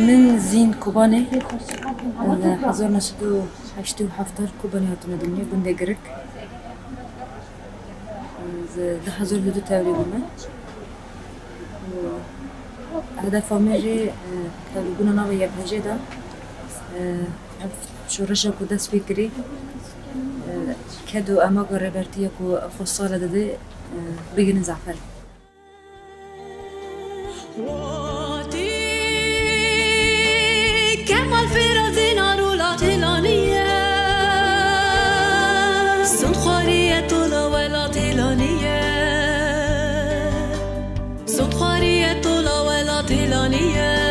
من زين كوباني حضرنا شدو حشتو حفتر كوباني هاتنا دنيا بنده جرك ده حضر بدو تاولي بنا هذا فاميجي تاولي بنا ناوي يبهجي ده شو رشا كو دس فكري كادو اما قربرتيا كو فصالة ده بيجن زعفر كمال في نارولات هلانية صنخارية طولة ولا طيلانية صنخارية طولة ولا طيلانية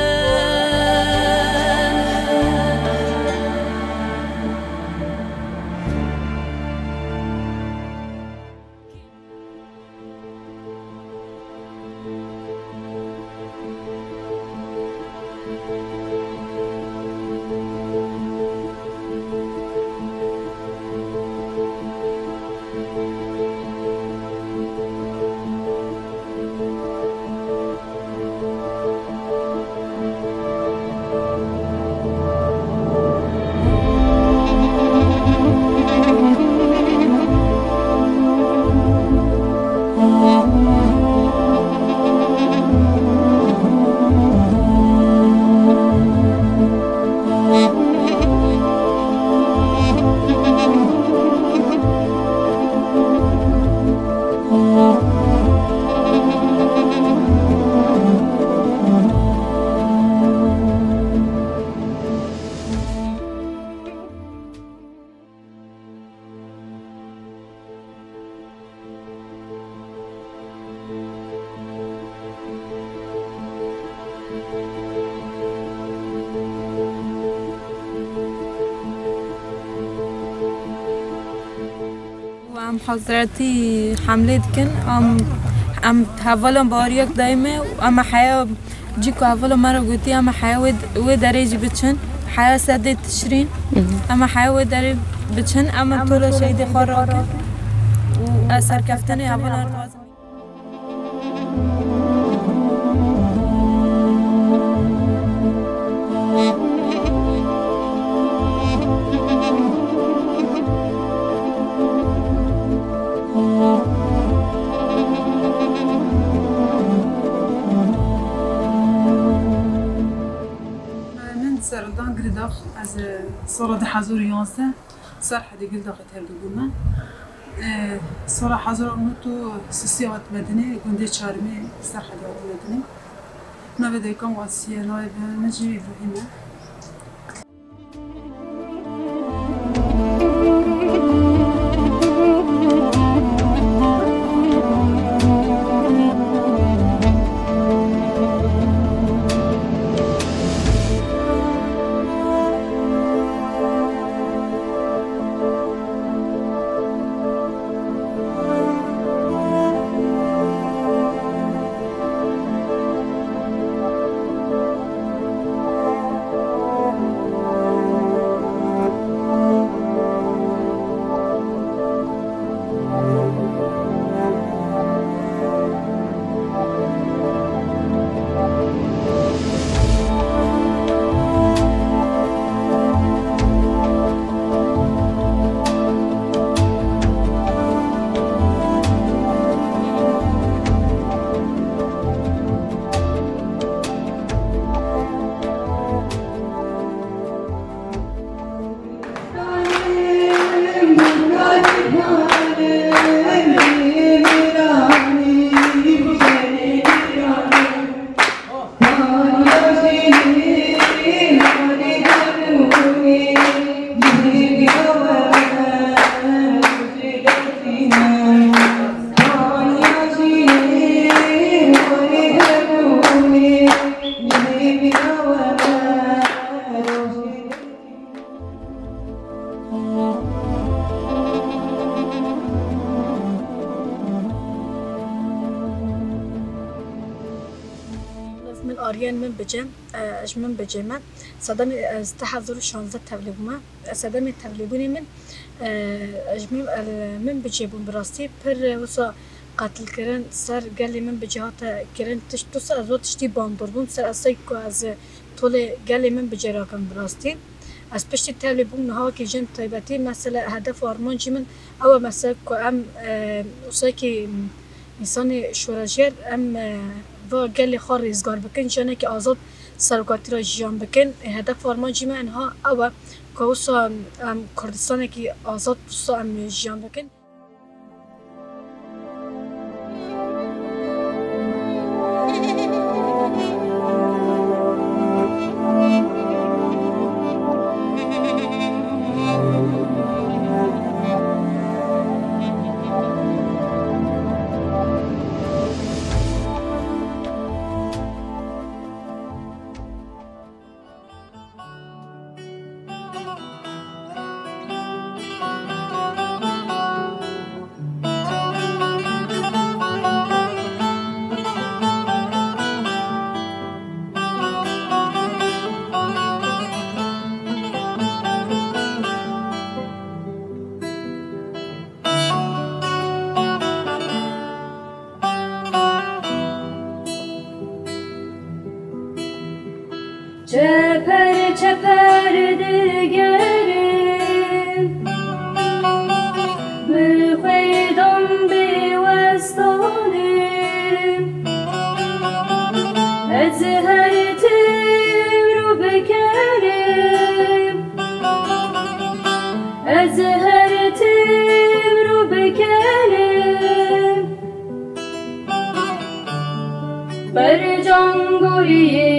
حضرتي حملت كن ام تحولم باریک دائمه و اما حیا جیکو اول مرا گویی اما حیا و درجه بچن حیا سد تشرین اما حیا و در بچن اما طول شهید خورا و اثر کفتن اول ارتواز سردان قرداخ از صورة حضور يونسة صار حد قرداخ تهرجونا صورة حضور أمتو سياسات مدنية كندي شارمي صار حد مدني ما بدي كم واسية لايف نجي إبراهيم من آریان من بجم اج من بجمه صدام از 2016 تبلیغ صدام تبلیغونی من اج من بجیبون براستی پر وسا قتل کردن سر گلی من بجهات کردن تشتوس از وقتشتی باندربون سر اصلی که از طول گلی من بجراکم براستی از پشت تبلیغون نها که جن طیبتی مثلا هدف آرمانجی من او مثلا که ام وسای که انسان شورجگر ام و گلی خار ریزگار بکن جانه که آزاد سرکاتی را جان بکن هدف آرمانجی من انها او که وسا کردستان که آزاد وسا ام جان بکن Çeper çeper digerim Müfeydum bivestanım Ezhertim rubekerim Ezhertim rubekerim Bercan guriye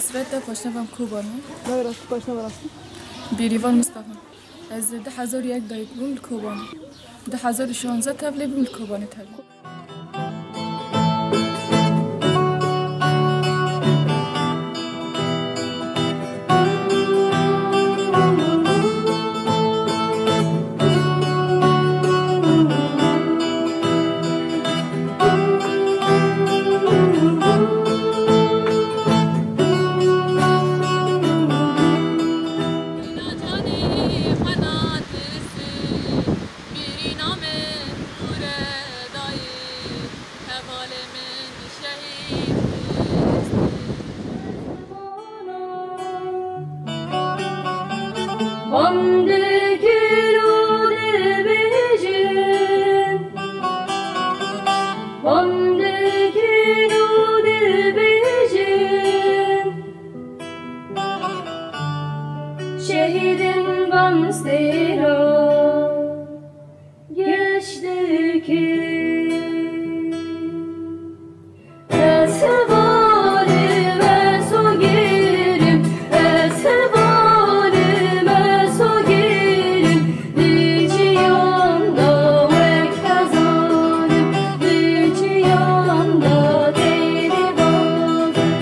حسرت پاشنوام کوبانه لا راست پاشنوام راست بیریوان مصطفی از 1001 دایک بوم کوبانه 1016 تبلیغ بوم کوبانه تبلیغ Şehidin bamstera geçti ki eshevalime sogirim eshevalime sogirim diciyanda vektazarim diciyanda deyribazim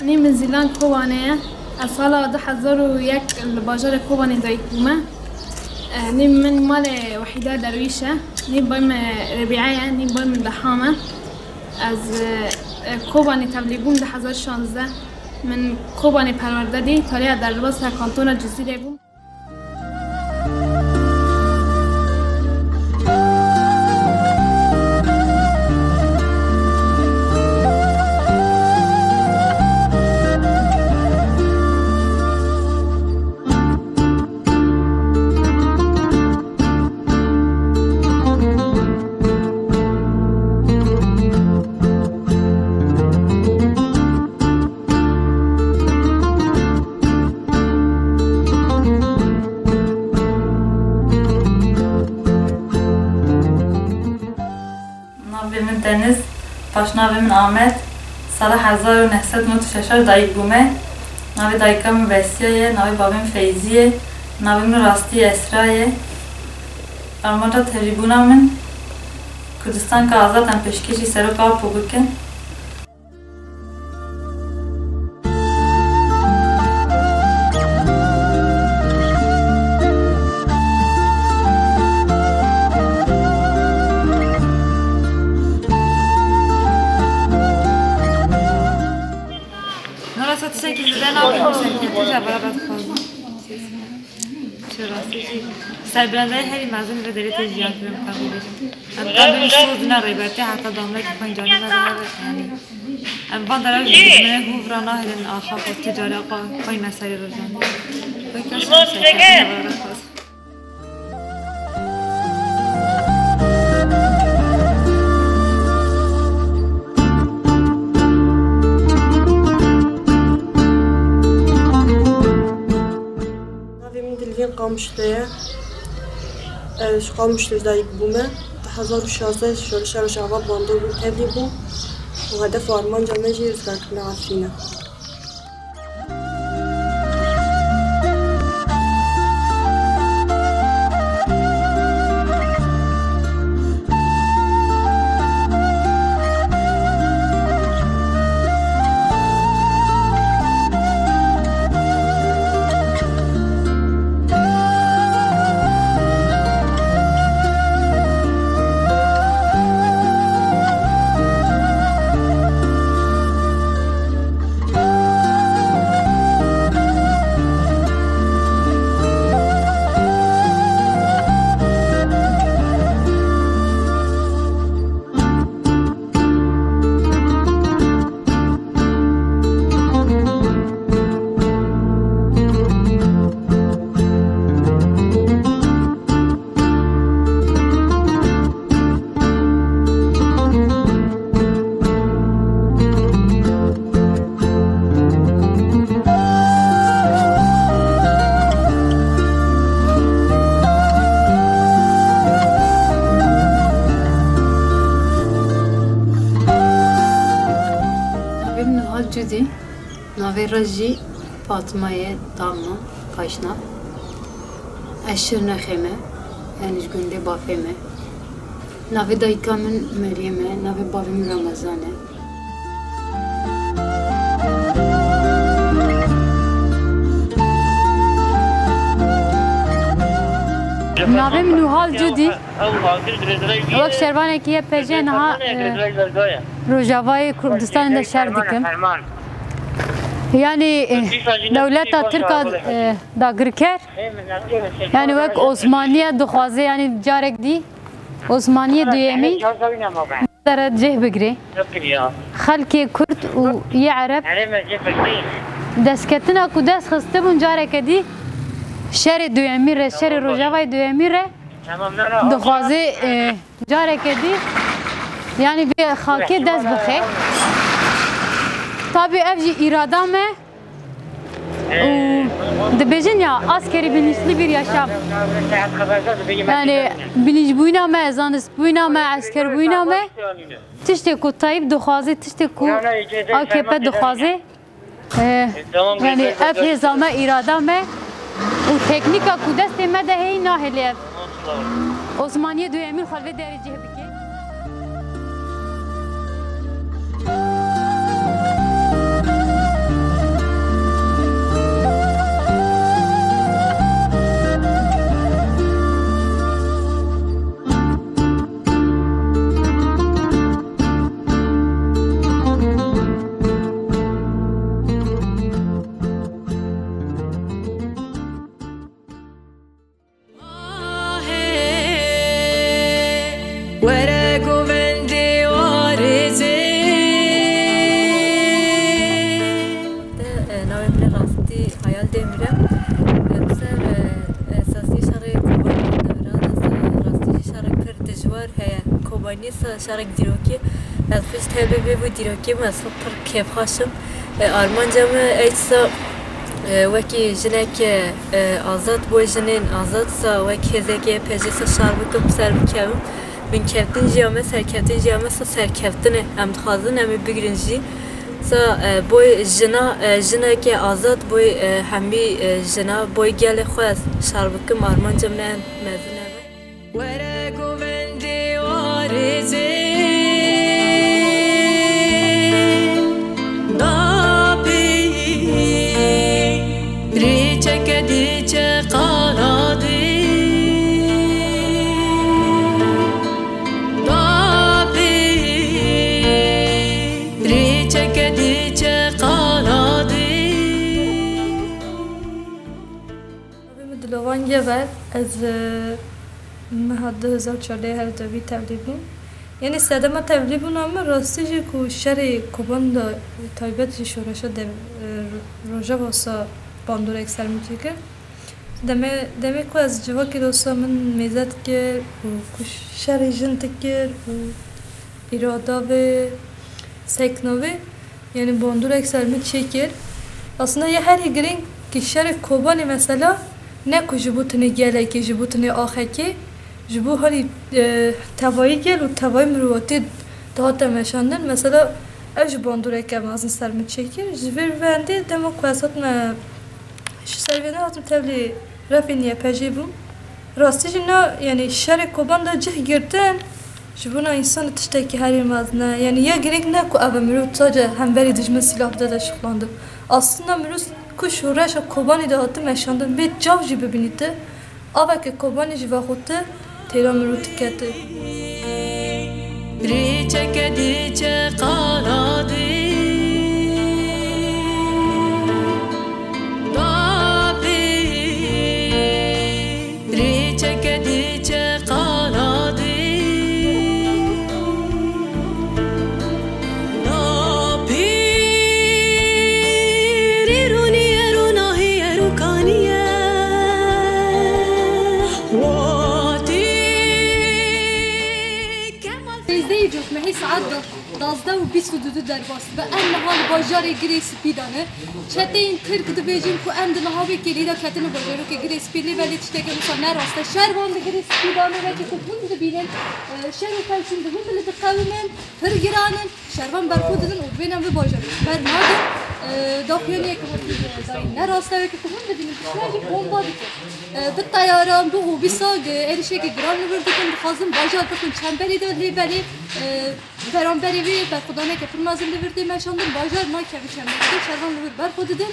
نیم زیلان کوانه از سال 2001 الباجر کوانه دایکومه نیم من مال وحیده درویشه نیم بایم ربیعه نیم بایم دحامه از کوانه تبلیغون 2016 من کوانه پرورده دی تاریخ در لباس کانتون جزیره بوم ناوی من دنیز پاشناوی من آمد سال 1996 دایک بومه ناوی دایکم وسیایه ناوی بابیم فیزیه ناوی من راستی اسرایه آرمانجا تجربونا من کردستان که آزادن پشکیشی سرک آب بگوکن سربلندهای هری مزون رو داره تجیان کنم کمی بشم قبل شود نه ریبرتی حتی دامنه که پنجانی نداره یعنی وان داره جدیدمه هو را نهرن آخا خود تجاری آقا پای مسئله رو جانده باید کسی سرکتی نباره خواست قامشتية قامشتي دايك بوما 2016 شهر شعبان باندور بالتالي وهدف أرمان جماجي رزقنا عارفينه ناوی رجی فاطمه دامنا کاشنا اشر نخیمه یعنی گنده بافیمه ناوی دایکا من مریمه ناوی بابیم رمضانه ناوی منوحال جودی وقت شروانه که پجه نها روجاوای کردستان در شهر دیکم یعنی دولت ترکا داگر کرد یعنی وقت عثمانیه دخوازه یعنی جارک دی عثمانیه دویمی در جه بگیره خلک کرد و یه عرب دست کتنا که دست خسته بون جارک دی شهر دویمی ره شهر روجاوای دویمی ره دخوازه جارک دی یعنی به خاکی دست بخیر طبعا افجي إرادة ما ودبجن يا عسكري بنشلي بير يا شاب يعني بنيج بوينا ما زانس بوينا ما عسكر بوينا ما تشتكو طيب دخوازي تشتكو أكيد دخوازي يعني أفجي زما إرادة ما وتكنيكا كودست ما ده هي ناهلي عثمانية دويمين خلفي داري جه بكي شارك ديروكي الفيست هبه بيبو ديروكي ما سطر كيف خاشم آرمان جامع ايتسا وكي جنك آزاد بو جنين آزاد سا وكي هزاكي بجيسا شار بكم سر بكم بین کفتن جامه سرکفتن جامه سرکفتنه ام دخوازن ام بگیرن جی سا بوی جنا که آزاد بوی همی جنا بوی گل خواست شربکم آرمان جمعه مزنه وره گوندی وارزی دابی ریچه که دیچه قانادی دابی ریچه که دیچه قانادی دلوان یه بعد از مهد 2014 هر دوی تبلیغ بود یعنی ساده ما تبلیغ بود اما راستی جی کو شر کوبان دا تایبت شورش ده روزا واسه باندور اکثر میتیکه دمی کو از جوا که دوستا من میزد که کو شر جنت که اراده و سکنوی یعنی باندور اکثر میتیکه اصلا یه هری گرین که شر کوبانی مثلا نه کو جبوتنی گله که جبوتنی آخه که جبو هاری توایی گل و توایی مرواتی دهات مشاندن مثلا اج باندوره که مازن سر میچکر جویر وندی دمو کواسات ما سروینا هاتم تبلی رفینیه پجی بوم راستی جنا یعنی شر کوبان دا جه گردن جبونا انسان تشتکی هری مازنه یعنی یا گرگ نه کو اول مرو تاجه هم بری دجمن سلاح داده شخلانده اصلا مروز کو شورش کوبانی دهات مشاندن به جاو جی ببینید آوا که کوبانی جوا خوده تیرا مرو تکته ریچه که دیچه قانادی دابی ریچه که دیچه قانادی دابی ریرونیه روناهیه روکانیه محي ساعات دازده و 22 درباس و ام نهال باجار گریس پیدانه چتین ترک دبیجیم کو ام دنهاوی کلیدا کتن باجارو که گریس پیلی ولی تشتکه مثلا نراسته شهروان گریس پیدانه و که کبون دبینن شهر کلشون دبون بلد قومن فرگرانن شهروان برخودن و بینم به باجار بر مادر داخلیه که داری نراسته و که کبون دبینن شهری بمبا بکن به طیاران دو و بیساگ ایرشه که گران نبردکن بخوازم باجار بکن چنبری دو لیبری برانبری وی بر خدانه که فرمازم لیبردی مشاندن باجار ما که چنبری شهروان لبر برخودن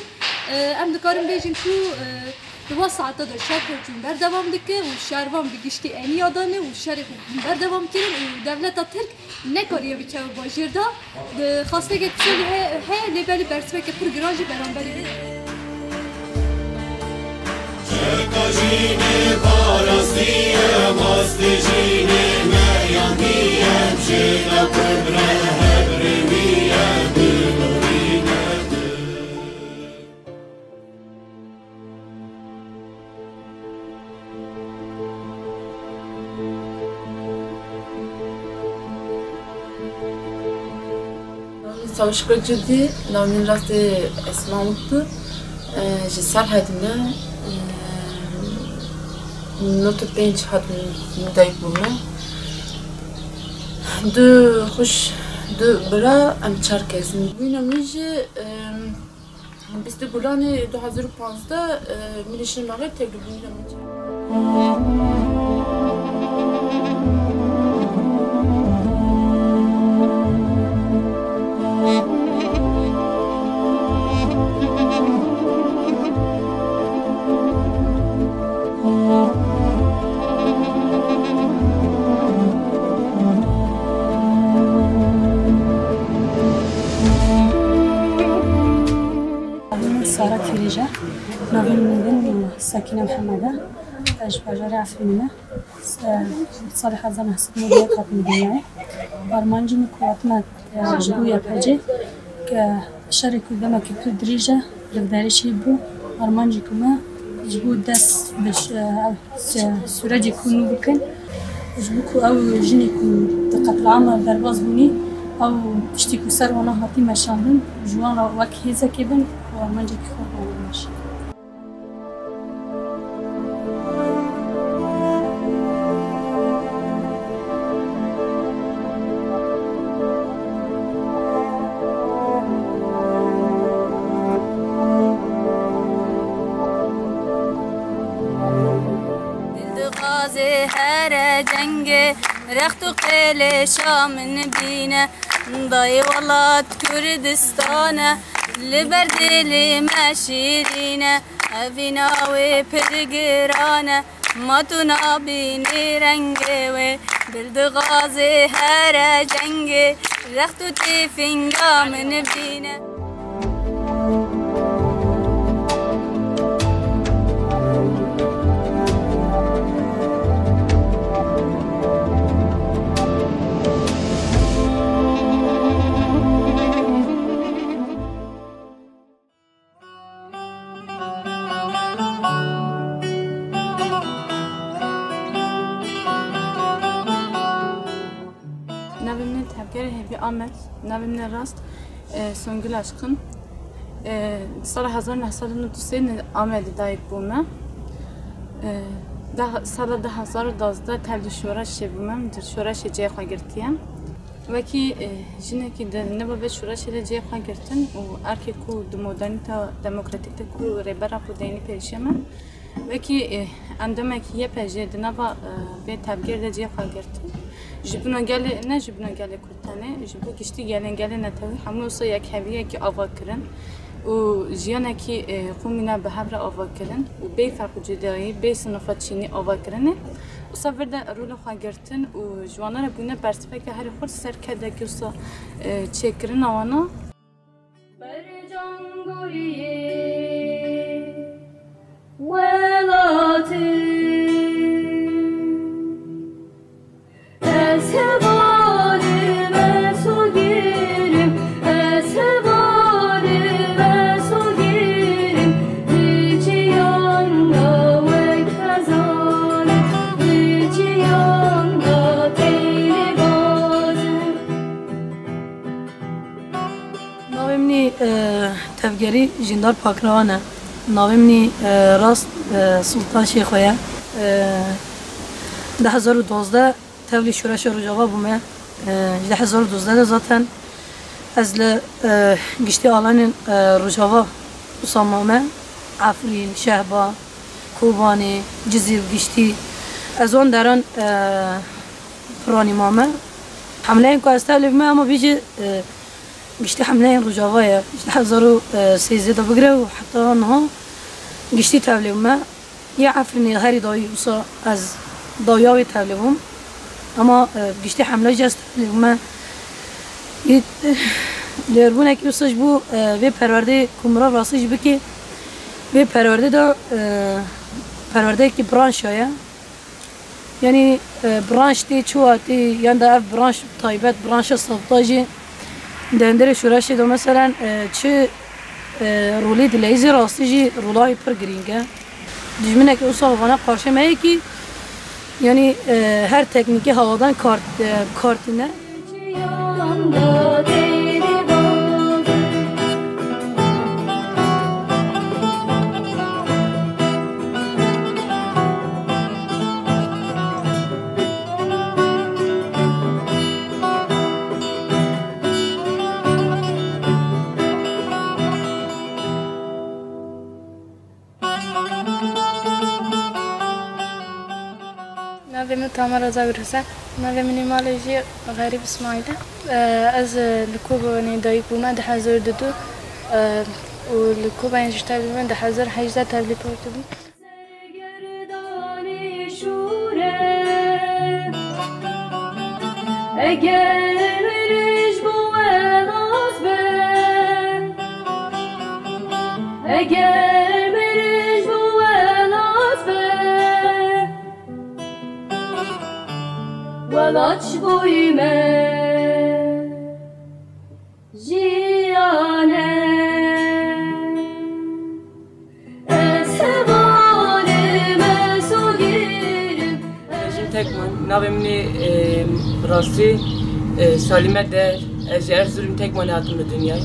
ام دکارم بیجیم تو دو ساعت دو شهر کنیم بر دوام دکه و شهروان بگیشتی اینی آدانه و شهر کنیم بر دوام کردن و دولت ترک نکاریه بیچه باجر دا خواسته که کسلی های لیبری برسوه که پر گرانجی برانبری وی Çekajini parasniye mastijini meryaniye Mşina kudra hebrimiye dünurine Savaşıklı ciddi, namin rastı esmamıktı. Jisal hadine notu penç hadin dayık bulma. Du hoş du bira am çarkezin. Bina miji biz de bulani 2015'da milişin mağar tebliğini yapacağım. سارة كريجة نظن من ساكنة محمدة أج باجارة عفرينة صالح زمان حسب مدير قط مدينة برمانجي مكواتنا جبويا بحاجة كشارك قدامك كدريجة لقداريش يبو برمانجي كما جبو داس باش سوراجي كونو بكن جبوكو أو جينيكو دقة العمر درباز بوني أو تشتكو سر وانا هاتي مشاندن جوانا وك هيزا كيبن ومنجي كخور وانا ماشي رخت و قیل شامن بینه دای ولات کردستانه لبر دلی مشیرینه اوینا و پرگرانه ما تو نابینی رنگه و بلدغازه هر جنگه رخت و تیفینگا من بینه Navimni tebgeri hebi Ahmet, navimni rast Songül Aşkın. Sala 1993 Ahmet'i dayık bulma. Sala 2012 tevdi şuraş şebimem, şuraş eceğe girtiyem. Ve ki jineki de ne babet şuraş eceğe girtin, o erkek ku modernita demokratikte ku rebera ku deyni perişemem. Ve ki andemek ye peje de nava be tebgeri de eceğe girtin. جبنا قال نه جبنا قال كرتانه جبوا كشتي قالن قالن نتوي حموسا يك هبيه كي افكرن وجيانا كي قومنا بهبره افكرن وبي فرق جداي بي صنفات شيني افكرن وصفر ده رول خاغرتن وجوانا بونه برسفك هر خور سر كده كيسا تشكرن وانا برجانگوریه ولاتی تفگری جندار پاکروانه ناویمنی راست سلطان شیخویه 2012 تولي شورش رجاوا بومه 2012 zaten از گشتی آلان رجاوا اسامه عفرین شهبا کوبانی جزیر گشتی از اون دران پرانی مامه حمله این که از تولي بومه اما بیجی گشتی حمله این رجاوایه 2013 دا بگره و حتی آنها گشتی تولي بومه یه عفرینی هری دایی وصا از دایاوی تولي بوم اما گشتی حمله جست ما دربونه که وسش بو به پرورده کمرا راسش بکی به پرورده دا پرورده کی برانش آیا یعنی برانش تی چواتی یعنی دا برانش تایبت برانش سلطاجی دندر شورش دو مثلا چه رولی دلیزی راستیجی رولای پر گرینگه دجمنه که وسال وانا قارشه میه کی yani her tekniki havadan kartine نوی تامر از برسه نوی منیمالجی غریب اسماعیل از لکوب ندایی بومه 2002 و لکوب اینجا تبلیغ من 2018 تبلیغ کردم. اگر مرج بود آسبه اگر مرج بود آسبه ولاچ بویمه جیانه تکمان ناویمنی راستی سالمه در از ارزورم تکمان هاتم دنیای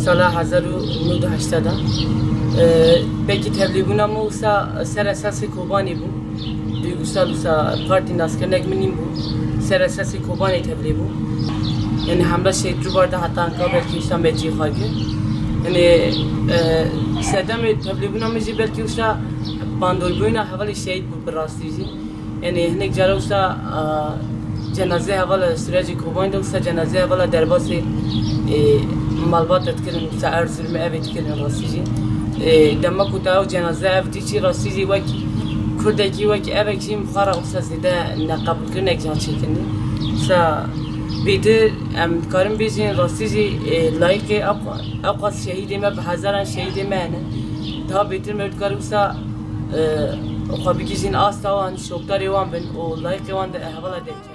سال 1980 بکی تبلیغونا مو سر اساس کوبانی بود دیگه سال پارتی ناسکرنک منیم بود سر اساس کوبانی تبلیغو یعنی حمله شد رو برده حتی انکار بلکیشتم به جی خواهی یعنی سدم تبلیغونا مجی بلکیشتا باندول بوینا حوالی شهید بود براستی یعنی هنگ جلوسا cenazê hevala sürecê Kobanê de wisa cenazê hevala derbasê malbat etkirin wisa Erzurumê ev etkirin rastî jî dema ku ew cenazê ev dîçî rastî jî wekî Kurdekî wekî evek jî mixwara wisa zêde neqebûlkirinek jan çêkirî wisa bêtir em dikarin bêjin rastî jî layıqê ew qas şehîdê me bi hezaran şehîdê me hene daha bêtir me dikarin wisa xwe bigîjin asta wan şokdarê wan bin û layıqê wan de hevala derkevin